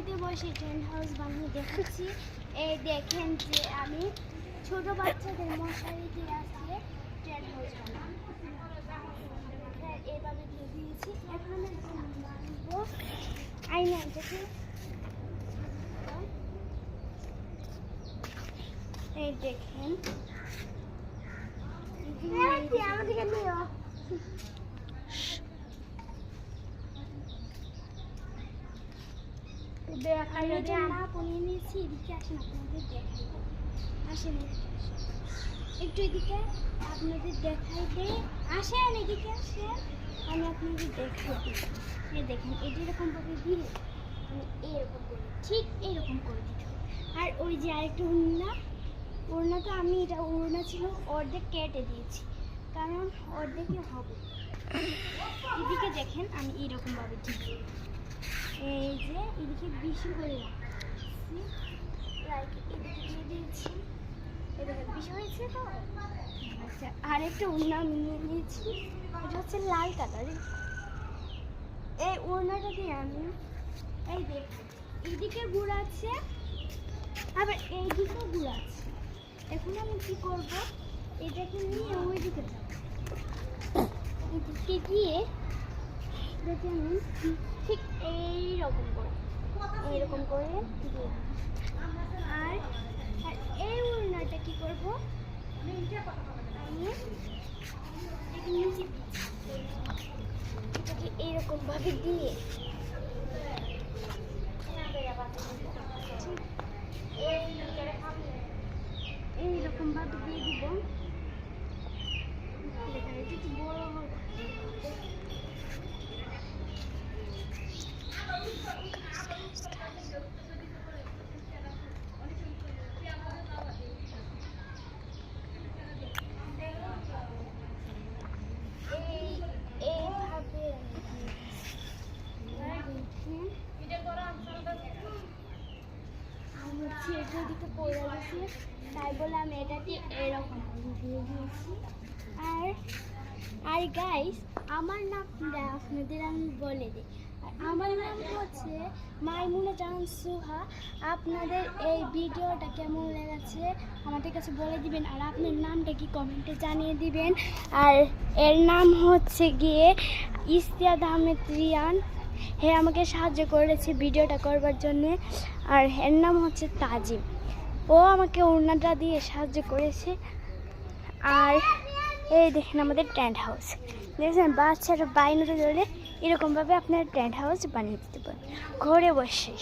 বাড়িতে বসে tent house বানিয়ে দেখাচ্ছি। এই দেখেন যে আমি ছোট বাচ্চাদের মশারি দিয়ে আসলে টেন্ট হাউস বানাবো। এইভাবে দিয়ে দিয়েছি। এখন আমি বানাবো আয়নাটাকে। এই দেখেন আমাদেরকে নিও। বানিয়ে নিয়েছি। এদিকে আসেন, আপনাদের দেখাই। আসেন একটু এদিকে, আপনাদের দেখাই দেয়। আসেন এদিকে আসেন, আমি আপনাদের দেখাই দিই। এই দেখেন এটি এরকম ভাবে দিলে আমি এরকম করে ঠিক এরকম করে দিতে হবে। আর ওই যে আরেকটা ওড়নাটা আমি এটা ওড়না ছিল অর্ধেক কেটে দিয়েছি, কারণ অর্ধেকই হবে। এদিকে দেখেন আমি এরকম ভাবে ঠিক এই যে এদিকে বেশি করে এদিকে দিয়ে দিয়েছি। এদিকে বেশি হয়েছে তো। আচ্ছা, আরেকটা ওড়না নিয়ে নিয়েছি, এটা হচ্ছে লাল কালারের। এই ওড়নাটা দিয়ে আমি এই দেখুন এইদিকে গুড় আছে, আবার এইদিকেও গুড় আছে। এখন আমি কি করব, এটাকে নিয়ে ওইদিকে যাব। এদিকে গিয়ে এটাকে আমি ঠিক এইরকম করে দিয়ে, আর এই ওড়নাটা কি করব, আমি এটাকে এইরকম ভাবে দিয়ে এইরকম ভাবে দিয়ে দিব। একটু বড় হবে। এদিকে পড়ে গেছে, তাই বলে আমি এটাকে এরকম দিয়ে দিয়েছি। আর গাইস, আমার নামটা আপনাদের আমি বলে দিই। আমার নাম হচ্ছে মাইমুনা জাহান সুহা। আপনাদের এই ভিডিওটা কেমন লেগেছে আমাদের কাছে বলে দিবেন, আর আপনার নামটা কি কমেন্টে জানিয়ে দিবেন। আর এর নাম হচ্ছে গিয়ে ইস্তিয়াদ আহমেদ রিয়ান। হ্যাঁ, আমাকে সাহায্য করেছে ভিডিওটা করবার জন্যে। আর এর নাম হচ্ছে তাজিম, ও আমাকে ওড়নাটা দিয়ে সাহায্য করেছে। আর এই দেখেন আমাদের টেন্ট হাউস, দেখছেন বাচ্চারা বাইরে ধরে এরকমভাবে আপনার টেন্ট হাউস বানিয়ে দিতে পারেন ঘরে বসে।